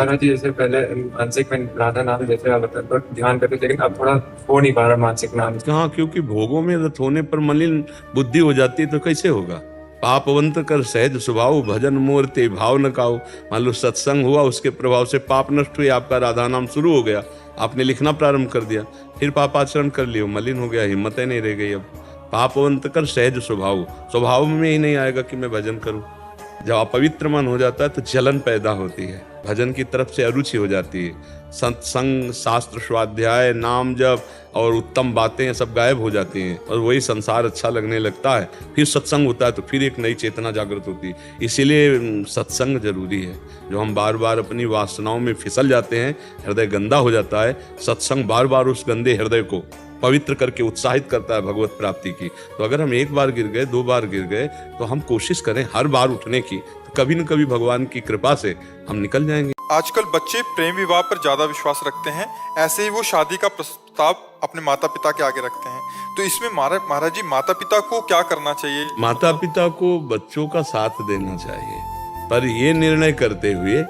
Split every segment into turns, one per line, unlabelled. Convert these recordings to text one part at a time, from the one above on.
महाराज जी जैसे पहले मानसिक में राधा नाम जैसे आप तो ध्यान करते थे, लेकिन अब थोड़ा हो नहीं पा रहा मानसिक नाम।
कहाँ, क्योंकि भोगों में रत होने पर मलिन बुद्धि हो जाती है तो कैसे होगा। पापवंत कर सहज स्वभाव, भजन मोर ते भाव न काओ। मान लो सत्संग हुआ, उसके प्रभाव से पाप नष्ट हुए, आपका राधा नाम शुरू हो गया, आपने लिखना प्रारंभ कर दिया, फिर पापाचरण कर लियो, मलिन हो गया, हिम्मतें नहीं रह गई। अब पापवंत कर सहज स्वभाव, स्वभाव में ही नहीं आएगा कि मैं भजन करूं। जब अपवित्र मन हो जाता है तो जलन पैदा होती है, भजन की तरफ से अरुचि हो जाती है, सत्संग, शास्त्र स्वाध्याय, नाम जप और उत्तम बातें सब गायब हो जाती हैं और वही संसार अच्छा लगने लगता है। फिर सत्संग होता है तो फिर एक नई चेतना जागृत होती है। इसीलिए सत्संग जरूरी है। जो हम बार बार अपनी वासनाओं में फिसल जाते हैं, हृदय गंदा हो जाता है, सत्संग बार बार उस गंदे हृदय को पवित्र करके उत्साहित करता है भगवत प्राप्ति की। तो अगर हम एक बार गिर गए, दो बार गिर गए, तो हम कोशिश करें हर बार उठने की, तो कभी न कभी भगवान की कृपा से हम निकल जाएंगे।
आजकल बच्चे प्रेम विवाह पर ज्यादा विश्वास रखते हैं, ऐसे ही वो शादी का प्रस्ताव अपने माता पिता के आगे रखते हैं। तो इसमें महाराज जी माता पिता को क्या करना चाहिए?
माता पिता को बच्चों का साथ देना चाहिए, पर ये निर्णय करते हुए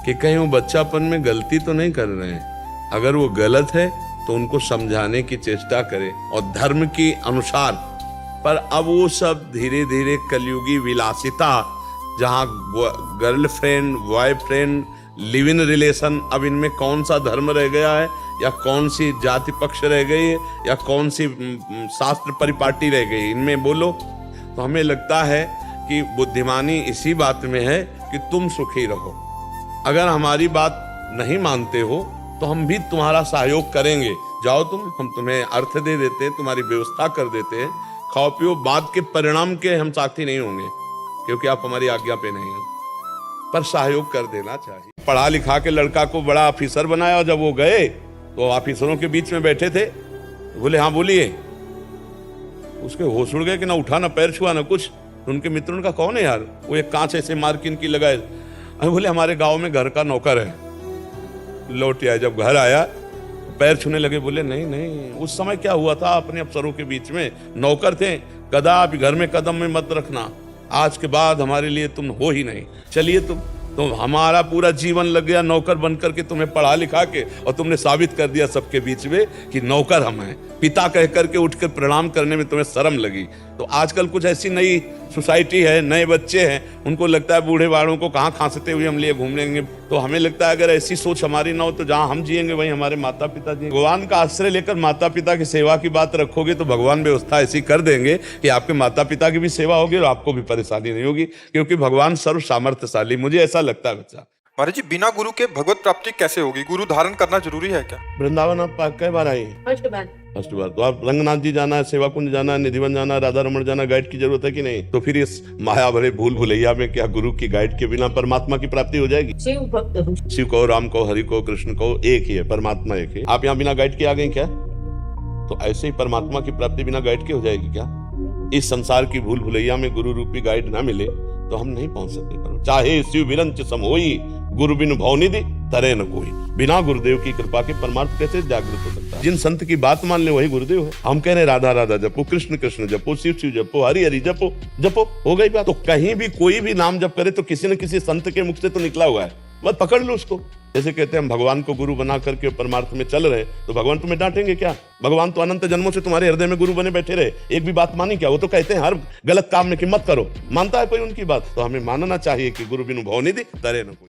कि कहीं वो बच्चापन में गलती तो नहीं कर रहे हैं। अगर वो गलत है तो उनको समझाने की चेष्टा करें और धर्म के अनुसार। पर अब वो सब धीरे धीरे कलयुगी विलासिता, जहाँ girlfriend, boyfriend, live in relation, अब इनमें कौन सा धर्म रह गया है, या कौन सी जाति पक्ष रह गई है, या कौन सी शास्त्र परिपाटी रह गई, इनमें बोलो। तो हमें लगता है कि बुद्धिमानी इसी बात में है कि तुम सुखी रहो। अगर हमारी बात नहीं मानते हो तो हम भी तुम्हारा सहयोग करेंगे, जाओ तुम, हम तुम्हें अर्थ दे देते हैं, तुम्हारी व्यवस्था कर देते हैं, खाओ पियो, बाद के परिणाम के हम साथी नहीं होंगे क्योंकि आप हमारी आज्ञा पे नहीं हैं, पर सहयोग कर देना चाहिए। पढ़ा लिखा के लड़का को बड़ा ऑफिसर बनाया और जब वो गए तो ऑफिसरों के बीच में बैठे थे, बोले हाँ बोलिए। उसके होश उड़ गए कि ना उठा, ना पैर छुआ, ना कुछ। उनके मित्रों का कौन है यार? वो एक कांच ऐसे मार के इनकी लगाए, बोले हमारे गाँव में घर का नौकर है। लौट आया, जब घर आया पैर छूने लगे, बोले नहीं नहीं, उस समय क्या हुआ था, अपने अफसरों के बीच में नौकर थे, कदापि घर में कदम में मत रखना, आज के बाद हमारे लिए तुम हो ही नहीं, चलिए तुम। तो हमारा पूरा जीवन लग गया नौकर बन करके तुम्हें पढ़ा लिखा के, और तुमने साबित कर दिया सबके बीच में कि नौकर हम हैं। पिता कह करके उठकर प्रणाम करने में तुम्हें शर्म लगी। तो आजकल कुछ ऐसी नई सोसाइटी है, नए बच्चे हैं, उनको लगता है बूढ़े बाड़ों को कहाँ खांसते हुए हम लिए घूम लेंगे। तो हमें लगता है अगर ऐसी सोच हमारी ना हो तो जहाँ हम जिएंगे वहीं हमारे माता पिता जिएंगे। भगवान का आश्रय लेकर माता पिता की सेवा की बात रखोगे तो भगवान व्यवस्था ऐसी कर देंगे कि आपके माता पिता की भी सेवा होगी और आपको भी परेशानी नहीं होगी, क्योंकि भगवान सर्व सामर्थ्यशाली, मुझे ऐसा लगता है बच्चा।
महाराज जी बिना गुरु के भगवत प्राप्ति कैसे होगी? गुरु धारण करना जरूरी है क्या?
वृंदावन आप कई बार आए? फर्स्ट बार। तो आप रंगनाथ जी जाना है, सेवा कुंज जाना है, निधिवन जाना है, राधा रमण जाना, गाइड की जरूरत है कि नहीं? तो फिर इस माया भरे भूल भुलैया में क्या गुरु की गाइड के बिना परमात्मा की प्राप्ति हो जाएगी? शिव को, राम को, हरि को, कृष्ण को, एक ही है, परमात्मा एक है। आप यहाँ बिना गाइड के आ गए क्या? तो ऐसे ही परमात्मा की प्राप्ति बिना गाइड के हो जाएगी क्या? इस संसार की भूल भुलैया में गुरु रूपी गाइड ना मिले तो हम नहीं पहुंच सकते। चाहे शिव विरंच सम होई, गुरु बिनु भवनिधि तरे न कोई। बिना गुरुदेव की कृपा के परमार्थ कैसे जागृत हो सकता है? जिन संत की बात मान ले वही गुरुदेव है। हम कह रहे राधा राधा जपो, कृष्ण कृष्ण जपो, शिव शिव जपो, हरि हरि जपो, जपो, हो गई बात। तो कहीं भी कोई भी नाम जप करे तो किसी न किसी संत के मुख से तो निकला हुआ है, बस पकड़ लो उसको। जैसे कहते हैं हम भगवान को गुरु बना करके परमार्थ में चल रहे, तो भगवान तुम्हें डांटेंगे क्या? भगवान तो अनंत जन्मों से तुम्हारे हृदय में गुरु बने बैठे रहे, एक भी बात मानी क्या? वो तो कहते हैं हर गलत काम में कि मत करो, मानता है कोई उनकी बात? तो हमें मानना चाहिए कि गुरु बिनु भवनिधि तरे न कोई।